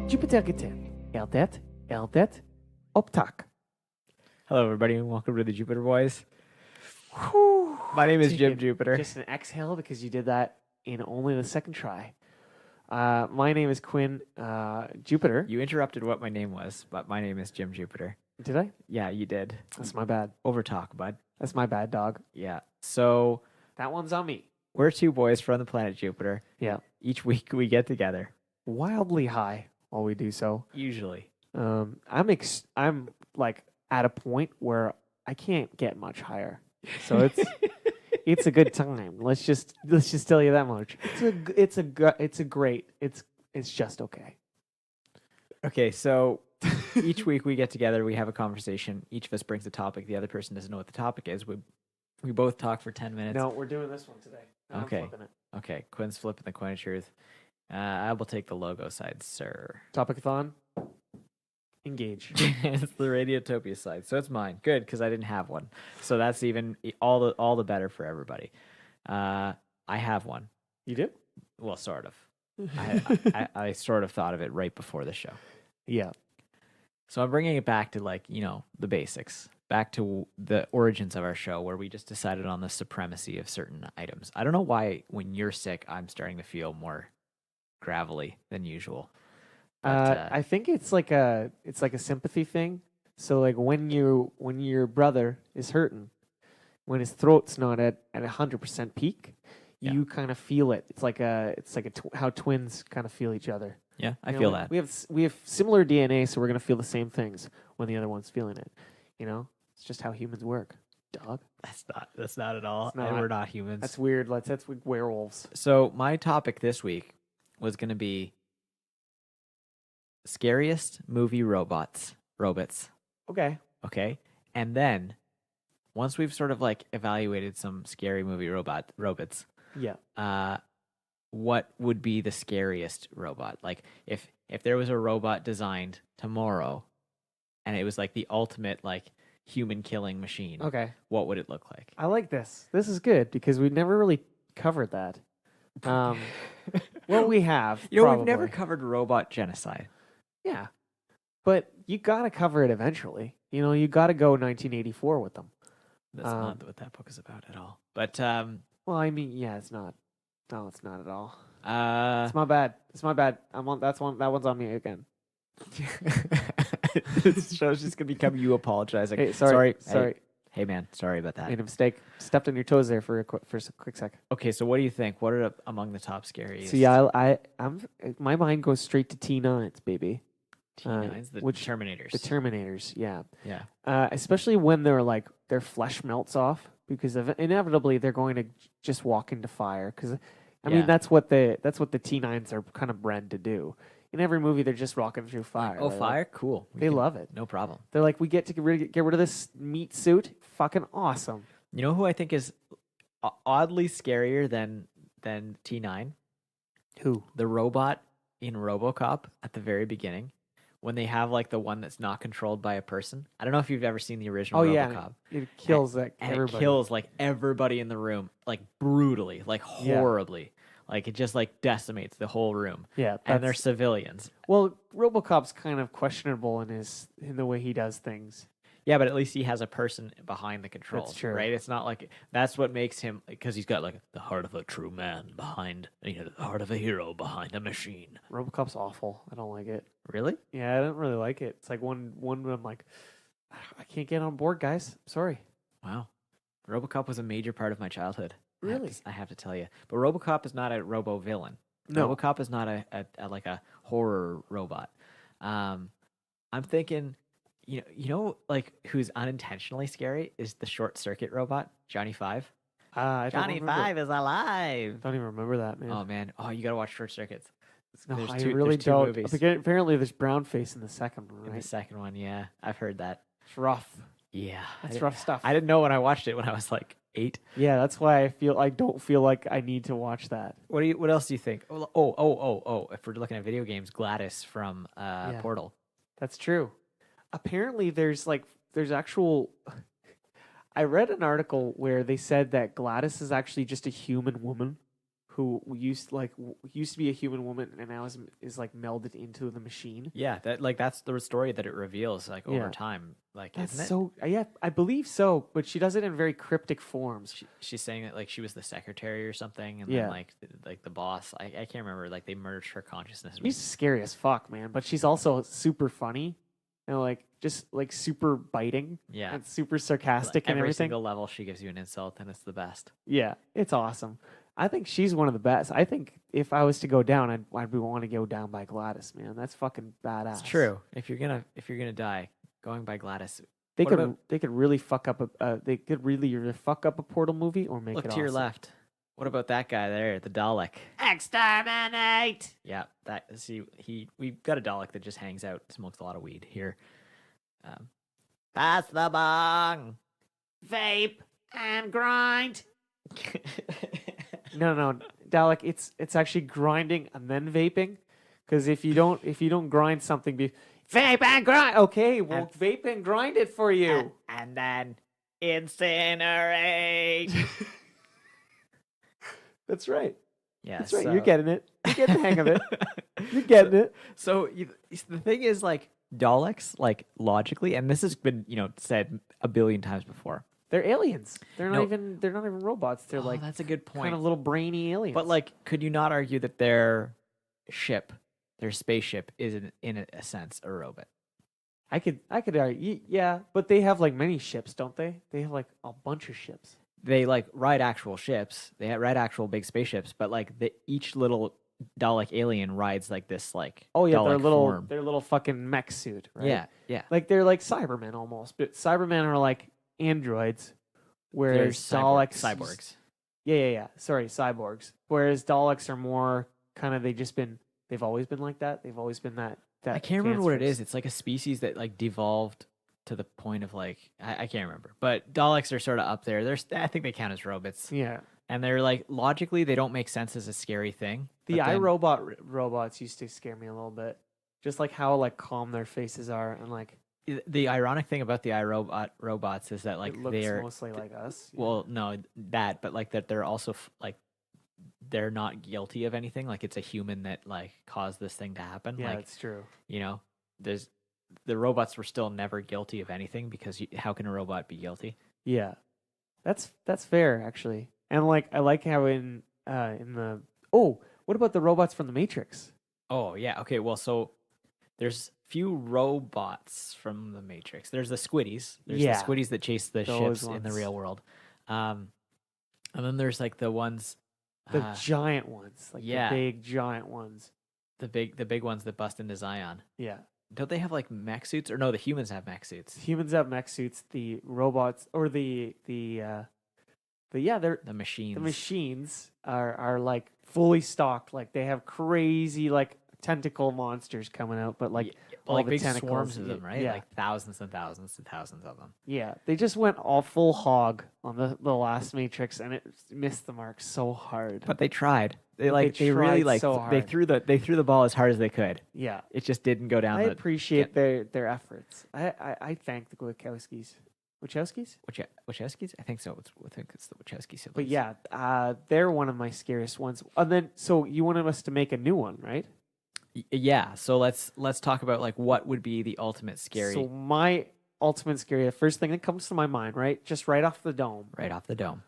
Jupiter geten. Eldet, optak. Hello, everybody, and welcome to the Jupiter Boys. My name is Jim Jupiter. Just an exhale because you did that in only the second try. My name is Quinn Jupiter. You interrupted what my name was, but my name is Jim Jupiter. Did I? Yeah, you did. That's my bad. Overtalk, bud. That's my bad, dog. Yeah. So That one's on me. we're two boys from the planet Jupiter. Yeah. Each week we get together. Wildly high while we do so. Usually. I'm like at a point where I can't get much higher. So it's it's a good time. Let's just tell you that much. It's just okay. Okay, so each week we get together, we have a conversation. Each of us brings a topic. The other person doesn't know what the topic is. We both talk for 10 minutes. No, we're doing this one today. Okay. I'm flipping it. Okay, Quinn's flipping the coin of truth. I will take the logo side, sir. Topic-a-thon. Engage. It's the Radiotopia side, so it's mine. Good, because I didn't have one. So that's even all the better for everybody. I have one. You do? Well, sort of. I sort of thought of it right before the show. Yeah. So I'm bringing it back to the basics, back to the origins of our show, where we just decided on the supremacy of certain items. I don't know why when you're sick, I'm starting to feel more gravelly than usual. But, I think it's like a sympathy thing. So like when your brother is hurting, when his throat's not at 100% peak, you kind of feel it. It's like how twins kind of feel each other. Yeah, I feel that. We have similar DNA, so we're gonna feel the same things when the other one's feeling it. You know, it's just how humans work. Dog. That's not at all. not. And we're not humans. That's weird. That's werewolves. So my topic this week was going to be scariest movie robots. Okay. Okay. And then once we've sort of like evaluated some scary movie robots, Yeah. what would be the scariest robot? Like if there was a robot designed tomorrow and it was like the ultimate like human killing machine. Okay. What would it look like? I like this. This is good because we never really covered that. Well, we have. We've never probably. covered robot genocide. Yeah. But you got to cover it eventually. You know, you got to go 1984 with them. That's not what that book is about at all. But Well, I mean, yeah, it's not. No, it's not at all. It's my bad. It's my bad. That one's on me again. This show's just gonna become you apologizing. Hey, sorry. Hey, man, sorry about that. Made a mistake. Stepped on your toes there for a quick sec. Okay, so what do you think? What are among the top scariest? So yeah, I'm my mind goes straight to T9s, baby. T9s, the Terminators. The Terminators, yeah. Yeah. Especially when their flesh melts off, because inevitably they're going to just walk into fire. Because I mean that's what the T9s are kind of bred to do. In every movie, they're just walking through fire. Oh, fire! Cool. They love it. No problem. They're like, we get to get rid of this meat suit. Fucking awesome. You know who I think is oddly scarier than T9? Who? The robot in RoboCop at the very beginning, when they have like the one that's not controlled by a person. I don't know if you've ever seen the original RoboCop. Yeah, it kills everybody. It kills like everybody in the room, like brutally, like horribly. Like it just like decimates the whole room. Yeah, and they're civilians. Well, RoboCop's kind of questionable in the way he does things. Yeah, but at least he has a person behind the controls. That's true. Right? It's not like that's what makes him, because he's got like the heart of a true man behind, the heart of a hero behind a machine. RoboCop's awful. I don't like it. Really? Yeah, I don't really like it. It's like one I'm like, I can't get on board, guys. Sorry. Wow. RoboCop was a major part of my childhood. Really? I have to tell you. But RoboCop is not a robo villain. No. RoboCop is not a like a horror robot. I'm thinking, like who's unintentionally scary is the short circuit robot, Johnny Five. Johnny Five is alive. Don't even remember that, man. Oh man. Oh, you gotta watch Short Circuits. No, I really don't. Apparently, there's brown face in the second one, right? In the second one, yeah, I've heard that. It's rough. Yeah, That's rough stuff. I didn't know when I watched it when I was like 8. Yeah, that's why I don't feel like I need to watch that. What else do you think? Oh! If we're looking at video games, Gladys from Portal. That's true. Apparently, there's actual. I read an article where they said that Gladys is actually just a human woman used to be a human woman and now is like melded into the machine. Yeah, that's the story that it reveals like over Yeah. time. Like, That's isn't it? so yeah, I believe so, but she does it in very cryptic forms. She's saying that like she was the secretary or something, and Yeah. then like the boss. I can't remember. Like they merged her consciousness. She's scary as fuck, man, but she's also super funny and like just like super biting. Yeah. And super sarcastic and Every everything. single level, she gives you an insult, and it's the best. Yeah, it's awesome. I think she's one of the best. I think if I was to go down, I'd want to go down by Gladys, man. That's fucking badass. It's true. If you're gonna die, going by Gladys. They What could about- they could really fuck up they could really either fuck up a Portal movie or make Look it to your awesome. left. What about that guy there, the Dalek? Exterminate. Yeah, we've got a Dalek that just hangs out, smokes a lot of weed here. Pass the bong. Vape and grind. No, Dalek. It's actually grinding and then vaping, because if you don't grind something, vape and grind. Okay, we'll vape and grind it for you, and then incinerate. That's right. Yeah, That's right. You're getting it. You're getting the hang of it. You're getting it. So the thing is, like Daleks, like logically, and this has been said a billion times before. They're aliens. They're No. not even robots. They're like That's a good point. kind of little brainy aliens. But like, could you not argue that their spaceship is in a sense a robot? I could argue, yeah, but they have like many ships, don't they? They have like a bunch of ships. They like ride actual ships. They ride actual big spaceships, but like each little Dalek alien rides like this like Oh yeah, Dalek form. their little fucking mech suit, right? Yeah. Like they're like Cybermen almost, but Cybermen are like androids, whereas They're Daleks cyborgs. Yeah. Sorry, cyborgs. Whereas Daleks are more kind of they've always been like that. They've always been that. I can't remember what it cancerous. is. It's like a species that like devolved to the point of like I can't remember. But Daleks are sort of up there. I think they count as robots. Yeah. And they're like logically they don't make sense as a scary thing. The but then- iRobot robots used to scare me a little bit. Just like how like calm their faces are and like The ironic thing about the iRobot robots is that like it looks they're mostly like us. well, no, that, but like that they're also like they're not guilty of anything. Like it's a human that like caused this thing to happen. Yeah, Like it's true. there's the robots were still never guilty of anything because how can a robot be guilty? Yeah, that's fair actually. And like I like how in the what about the robots from the Matrix? Oh yeah, okay. Well, so there's few robots from the Matrix. There's the Squiddies. There's Yeah. the Squiddies that chase the Those ships in the ones. real world. And then there's like the ones, The giant ones, like yeah. the big giant ones. the big ones that bust into Zion. Yeah, Don't they have like mech suits? Or no, the humans have mech suits. humans have mech suits. The robots or they're The machines. the machines are like fully stocked. Like they have crazy like tentacle monsters coming out, but like all like the big tentacles, swarms of them, right? Yeah. Like thousands and thousands and thousands of them. Yeah, they just went all full hog on the last Matrix, and it missed the mark so hard. But they tried. They But they really tried like so they hard. threw the ball as hard as they could. Yeah, It just didn't go down I the appreciate their efforts. I thank the Wachowskis. Wachowskis? Wachowskis? I think so. I think it's the Wachowski siblings. But yeah, they're one of my scariest ones. And then, so you wanted us to make a new one, right? Yeah. So let's talk about like what would be the ultimate scary So my ultimate scary, the first thing that comes to my mind, right, just right off the dome. right off the dome.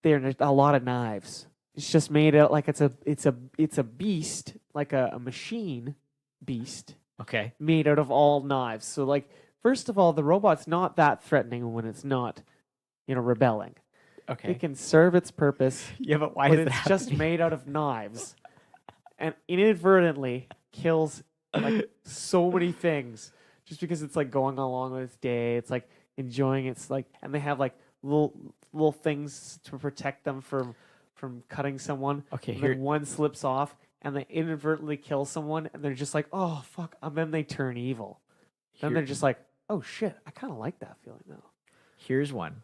There are a lot of knives. It's just made out like it's a beast, like a machine beast Okay. made out of all knives. So like, first of all, the robot's not that threatening when it's not, rebelling. Okay. It can serve its purpose. Yeah, but why But is it's that just happening? made out of knives and inadvertently kills like so many things just because it's like going along with its day. It's like enjoying its like, and they have like little things to protect them from cutting someone. Okay, And here then one slips off and they inadvertently kill someone and they're just like, oh fuck, and then they turn evil. Then here- they're just like, oh shit, I kind of like that feeling now. here's one.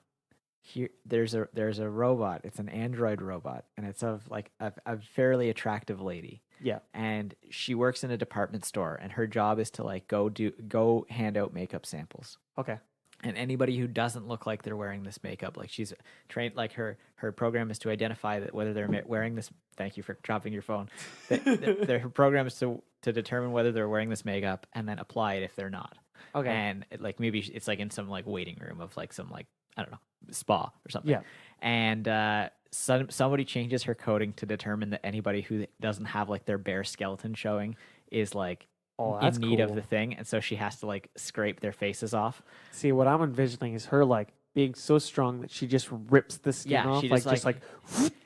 Here there's a robot. It's an android robot, and it's of like a fairly attractive lady. Yeah. And she works in a department store, and her job is to like go hand out makeup samples. Okay. And anybody who doesn't look like they're wearing this makeup, like she's trained, like her program is to identify that whether they're wearing this. Thank you for dropping your phone. Her program is to determine whether they're wearing this makeup and then apply it if they're not. Okay. And like maybe it's like in some like waiting room of like some like I don't know spa or something. Yeah. And somebody changes her coding to determine that anybody who doesn't have like their bare skeleton showing is like in need of the thing, and so she has to like scrape their faces off. See, what I'm envisioning is her like being so strong that she just rips the skin off, she just like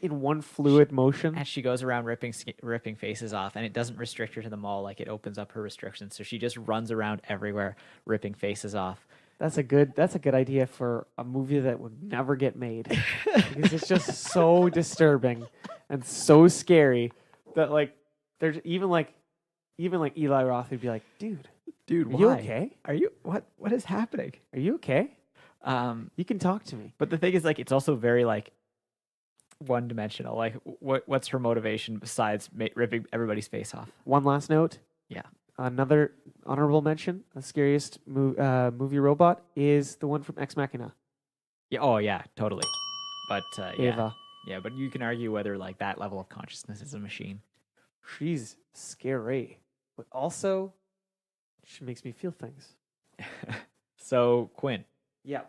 in one fluid motion. And she goes around ripping faces off, and it doesn't restrict her to the mall. Like it opens up her restrictions, so she just runs around everywhere ripping faces off. That's a good idea for a movie that would never get made because it's just so disturbing and so scary that like there's even like Eli Roth would be like, dude, are you okay? Are you what is happening? Are you okay? You can talk to me. But the thing is, like, it's also very like one dimensional. Like, what's her motivation besides ripping everybody's face off? One last note. Yeah. Another honorable mention, the scariest movie robot is the one from Ex Machina. Yeah. Oh, yeah. Totally. But Ava. Yeah, but you can argue whether like that level of consciousness is a machine. She's scary, but also she makes me feel things. So Quinn. Yeah.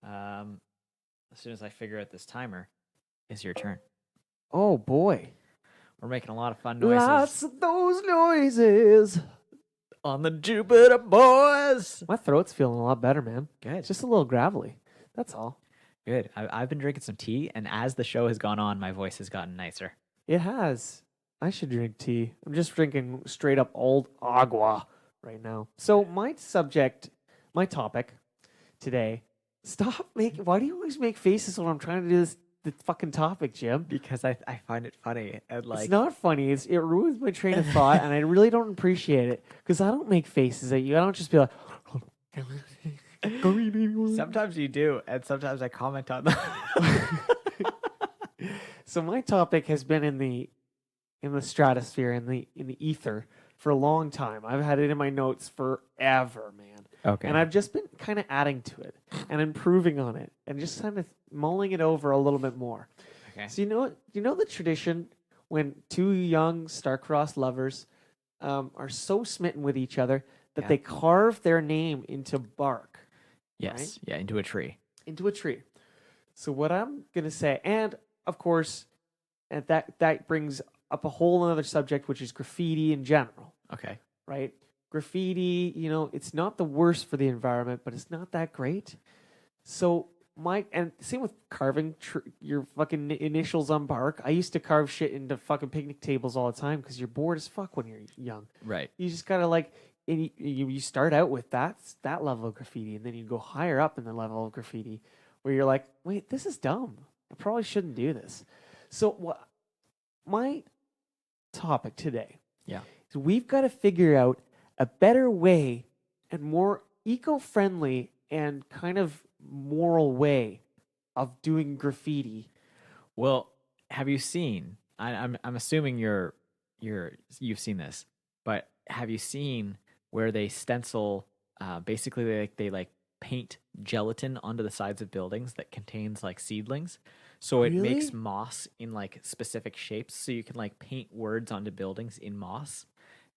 As soon as I figure out this timer, it's your turn. Oh boy. We're making a lot of fun noises. Lots of those noises on the Jupiter boys. My throat's feeling a lot better, man. Good. It's just a little gravelly. That's all. Good. I've been drinking some tea, and as the show has gone on, my voice has gotten nicer. It has. I should drink tea. I'm just drinking straight up old agua right now. So my topic today. Why do you always make faces when I'm trying to do the fucking topic, Jim? Because I find it funny. And like, it's not funny. It ruins my train of thought, and I really don't appreciate it because I don't make faces at you. I don't just be like. Sometimes you do, and sometimes I comment on them. So my topic has been in the stratosphere, in the ether for a long time. I've had it in my notes forever, man. Okay. And I've just been kind of adding to it and improving on it and just kind of mulling it over a little bit more. Okay. So you know the tradition when two young star-crossed lovers are so smitten with each other that they carve their name into bark. Yes. Right? Yeah, into a tree. Into a tree. So what I'm gonna say, and of course, and that brings up a whole other subject, which is graffiti in general. Okay. Right? Graffiti, it's not the worst for the environment, but it's not that great. So and same with carving your fucking initials on bark. I used to carve shit into fucking picnic tables all the time because you're bored as fuck when you're young. Right. You just gotta you start out with that level of graffiti, and then you go higher up in the level of graffiti where you're like, wait, this is dumb. I probably shouldn't do this. So my topic today is we've got to figure out a better way and more eco-friendly and kind of moral way of doing graffiti. Well, have you seen? I'm assuming you've seen this, but have you seen where they stencil? Basically, they paint gelatin onto the sides of buildings that contains like seedlings, so it makes moss in like specific shapes. So you can like paint words onto buildings in moss.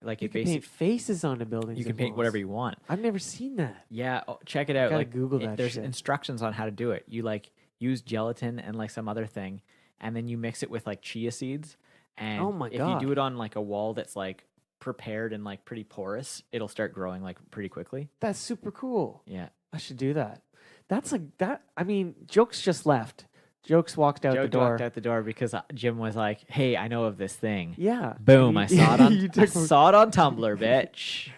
Like you can paint faces onto buildings. You can paint whatever you want. I've never seen that. Yeah, check it out. Gotta Google that. There's shit. instructions on how to do it. You like use gelatin and like some other thing, and then you mix it with like chia seeds. And oh my if God. you do it on like a wall that's like prepared and like pretty porous, it'll start growing like pretty quickly. That's super cool. Yeah, I should do that. That's like that. I mean, Jokes just left. Jokes walked out the door. Walked out the door because Jim was like, "Hey, I know of this thing." Yeah. Boom! I saw it on. Saw it on Tumblr, bitch.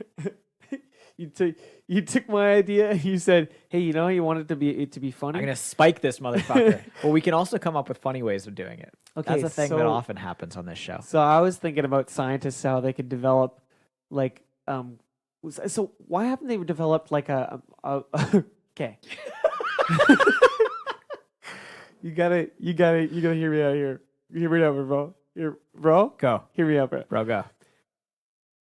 You took my idea and you said, "Hey, you want it to be funny." I'm gonna spike this motherfucker. Well, we can also come up with funny ways of doing it. Okay, that's a thing that often happens on this show. So I was thinking about scientists how they could develop, like, so why haven't they developed like a okay. You gotta hear me out here. Hear me out, bro. Bro, Go. Hear me out, bro. Bro, go.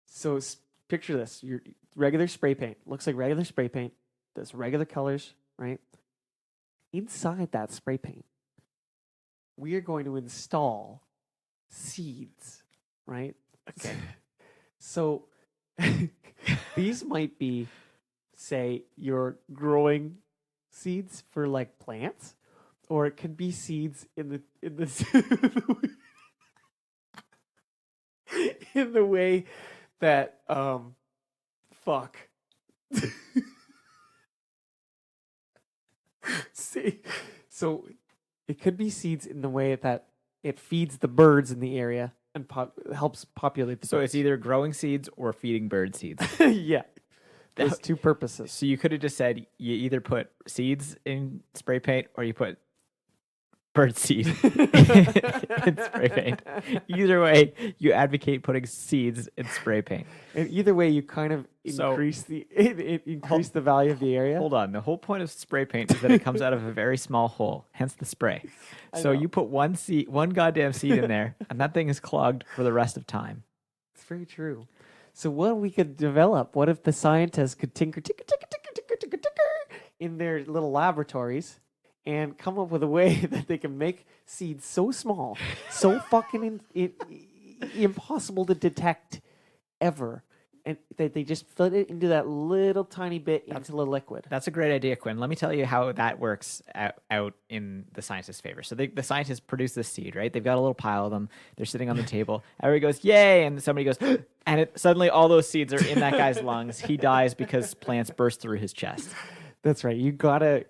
So picture this: your regular spray paint looks like regular spray paint. there's regular colors, right? Inside that spray paint, we are going to install seeds, right? Okay. So these might be, say, you're growing seeds for like plants, or it could be seeds in the in the way that fuck. See, so it could be seeds in the way that it feeds the birds in the area and helps populate the So birds. it's either growing seeds or feeding bird seeds. Yeah. There's That- two purposes. So you could have just said you either put seeds in spray paint or you put bird seed in spray paint. Either way, you advocate putting seeds in spray paint. And either way, you kind of So- increase the value of the area. Hold on. The whole point of spray paint is that it comes out of a very small hole, hence the spray. I So know. you put one goddamn seed in there, and that thing is clogged for the rest of time. It's very true. So what we could develop? What if the scientists could tinker in their little laboratories and come up with a way that they can make seeds so small, so fucking impossible to detect ever, and that they just fit it into that little tiny bit into the liquid. That's a great idea, Quinn. Let me tell you how that works out in the scientists' favor. So the scientists produce this seed, right? They've got a little pile of them. They're sitting on the table. Everybody goes, yay! And somebody goes, and suddenly all those seeds are in that guy's lungs. He dies because plants burst through his chest. That's right. You gotta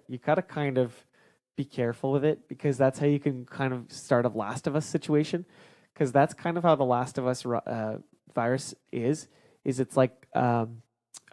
kind of be careful with it, because that's how you can kind of start a Last of Us situation. Because that's kind of how the Last of Us virus is it's like a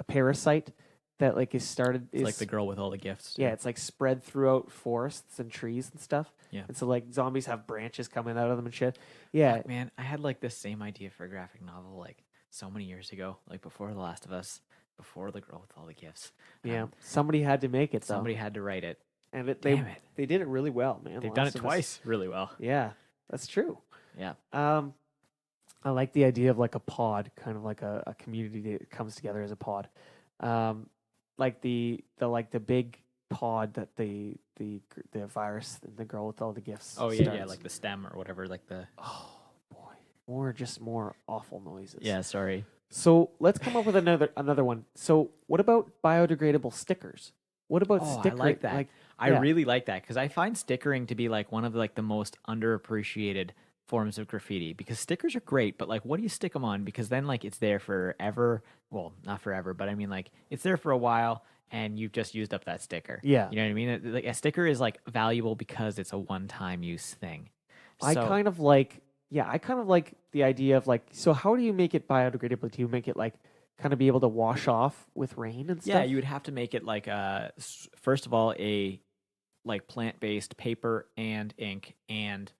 parasite that like is started. It's like the girl with all the gifts. Yeah, it's like spread throughout forests and trees and stuff. Yeah. And so like zombies have branches coming out of them and shit. Yeah. Man, I had like this same idea for a graphic novel like so many years ago, like before The Last of Us, before the girl with all the gifts. Yeah. Somebody had to make it though. Somebody had to write it. And Damn it. they did it really well, man. They've The done Last it of Us. twice really well. Yeah, that's true. Yeah. I like the idea of like a pod, kind of like a community that comes together as a pod. Like the big pod that the virus, the girl with all the gifts. Oh yeah, starts. like the stem or whatever, like the. Oh boy, more awful noises. Yeah, sorry. So let's come up with another one. So what about biodegradable stickers? What about Oh, sticker? I like that. I yeah. really like that because I find stickering to be like one of like the most underappreciated forms of graffiti, because stickers are great, but like what do you stick them on? Because then like it's there forever. Well, not forever, but I mean like it's there for a while and you've just used up that sticker. Yeah. You know what I mean? Like a sticker is like valuable because it's a one-time use thing. I kind of like the idea of like, so how do you make it biodegradable? Do you make it like kind of be able to wash off with rain and stuff? Yeah, you would have to make it like first of all a like plant-based paper and ink and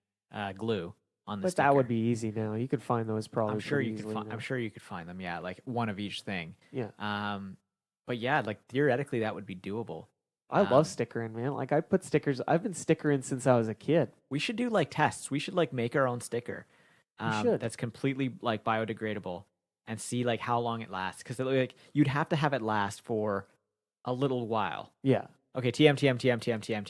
glue on the But sticker. that would be easy now. You could find those probably. I'm sure pretty you could easily find. now. I'm sure you could find them. Yeah, like one of each thing. Yeah. But yeah, like theoretically that would be doable. I love stickering, man. Like I put stickers. I've been stickering since I was a kid. We should do like tests. We should like make our own sticker. should. That's completely like biodegradable and see like how long it lasts. Because like you'd have to have it last for a little while. Yeah. Okay, TM.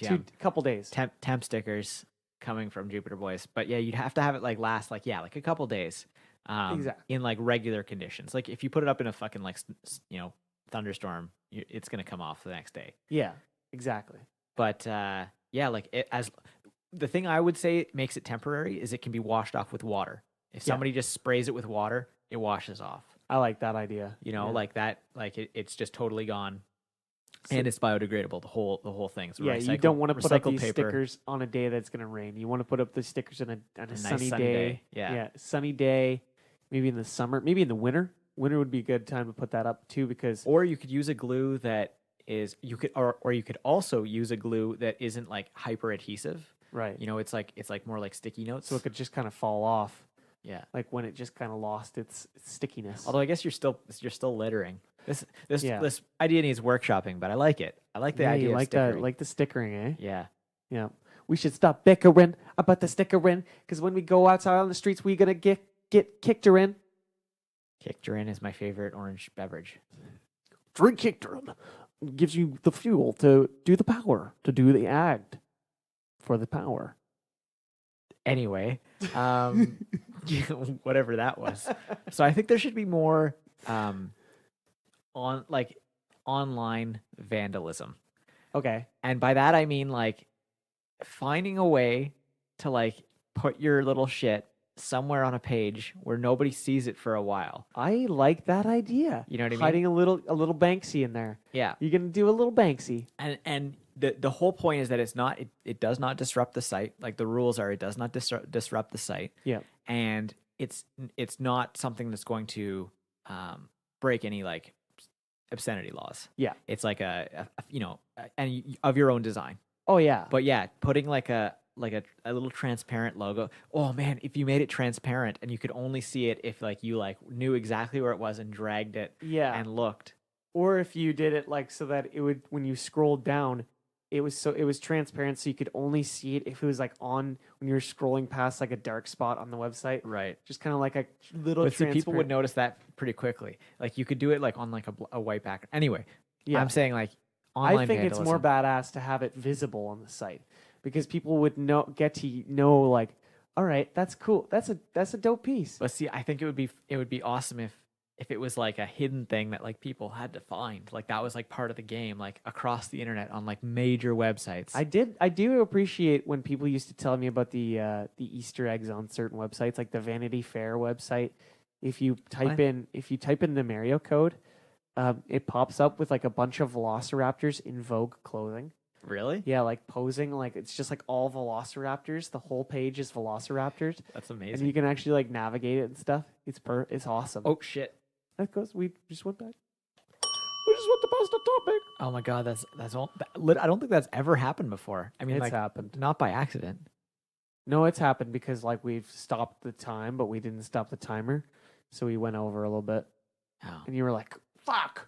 A couple days. Temp stickers coming from Jupiter Boys. But yeah, you'd have to have it like last like a couple days. Exactly. In like regular conditions. Like if you put it up in a fucking like thunderstorm, it's gonna come off the next day. Yeah. Exactly. But yeah, like as the thing I would say makes it temporary is it can be washed off with water. If Yeah. somebody just sprays it with water, it washes off. I like that idea. You know, Yeah. like that, like it's just totally gone, So- and it's biodegradable. The whole thing. So Yeah, you don't want to put up recycled these paper. stickers on a day that's going to rain. You want to put up the stickers on a nice sunny sunny day. day. Yeah. Yeah, sunny day. Maybe in the summer. Maybe in the winter. Winter would be a good time to put that up too, because Or you could use a glue that is or you could also use a glue that isn't like hyper adhesive. right. You know, it's like more like sticky notes. So it could just kind of fall off, yeah. like when it just kind of lost its stickiness. Although I guess you're still littering. This Yeah. this idea needs workshopping, but I like it. I like the yeah, idea you of like stickering. that, like the stickering, eh? Yeah. Yeah. We should stop bickering about the stickering, because when we go outside on the streets, we're gonna get kicked her in. Kicturin is my favorite orange beverage. Drink kicked her in. gives you the fuel to do the power, to do the act for the power. Anyway, whatever that was. So I think there should be more online vandalism. Okay. And by that I mean like finding a way to like put your little shit somewhere on a page where nobody sees it for a while. I like that idea. You know what I mean? Hiding a little Banksy in there. Yeah. You're gonna do a little Banksy. And the whole point is that it does not disrupt the site. Like the rules are, it does not disrupt the site. Yeah. And it's not something that's going to break any like obscenity laws. Yeah. It's like of your own design. Oh yeah. But yeah, putting like a little transparent logo. Oh man, if you made it transparent and you could only see it if like you like knew exactly where it was and dragged it and looked. Or if you did it like so that it would, when you scrolled down, it was transparent so you could only see it if it was like on when you were scrolling past like a dark spot on the website. Right. Just kind of like a little But see, transparent. people would notice that pretty quickly. Like you could do it like on like a white background. Anyway, Yeah. I'm saying like online I think it's more vandalism. badass to have it visible on the site because people would get to know like, all right, that's cool. That's a dope piece. But see, I think it would be awesome if it was like a hidden thing that like people had to find. Like that was like part of the game, like across the internet on like major websites. I do appreciate when people used to tell me about the Easter eggs on certain websites, like the Vanity Fair website. If you type in the Mario code, it pops up with like a bunch of velociraptors in Vogue clothing. Really? Yeah, like posing, like it's just like all velociraptors. The whole page is velociraptors. That's And amazing. you can actually like navigate it and stuff. It's awesome. Oh shit. That goes. We just went back. We just went past the topic. Oh my god, that's all. I don't think that's ever happened before. I mean, It's like happened. not by accident. No, it's happened because like we've stopped the time, but we didn't stop the timer, so we went over a little bit. Oh. And you were like, "Fuck!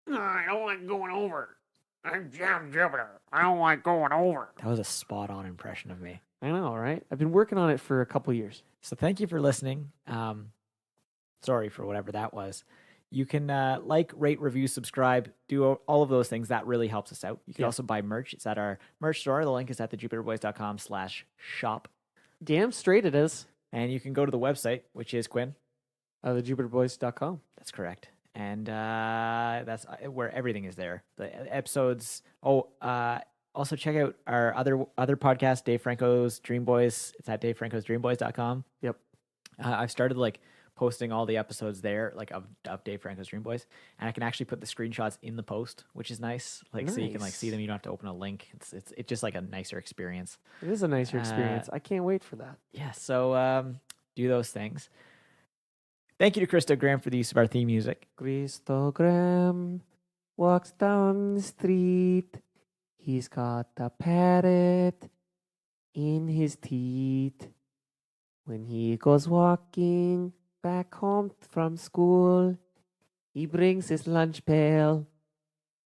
I don't like going over. I'm Jupiter. I don't like going over." That was a spot on impression of me. I know, right? I've been working on it for a couple years. So thank you for listening. Sorry for whatever that was. You can like, rate, review, subscribe, do all of those things. That really helps us out. You can also buy merch. It's at our merch store. The link is at thejupiterboys.com/shop. Damn straight it is. And you can go to the website, which is Quinn. TheJupiterBoys.com. That's correct. And that's where everything is there. The episodes. Also check out our other podcast, Dave Franco's Dream Boys. It's at davefrancosdreamboys.com. Yep. I've started like posting all the episodes there, like of Dave Franco's Dream Boys, and I can actually put the screenshots in the post, which is nice. Like so you can like see them. You don't have to open a link. It's just like a nicer experience. It is a nicer experience. I can't wait for that. Yeah. So do those things. Thank you to Christo Graham for the use of our theme music. Christo Graham walks down the street. He's got a parrot in his teeth. When he goes walking back home from school, he brings his lunch pail,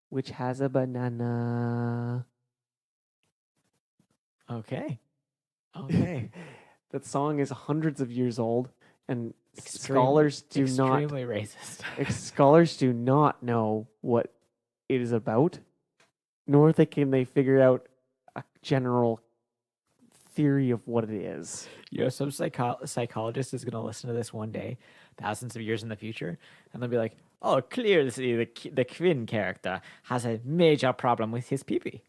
which has a banana. Okay. That song is hundreds of years old, and Extremely racist. scholars do not know what it is about, nor can they figure out a general theory of what it is. You know, some psychologist is going to listen to this one day, thousands of years in the future, and they'll be like, "Oh, clearly the Quinn character has a major problem with his pee-pee."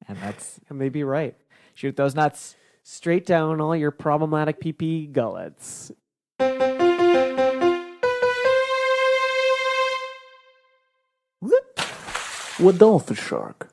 And they'd be right. Shoot those nuts. Straight down all your problematic pee-pee gullets. What dolphin shark?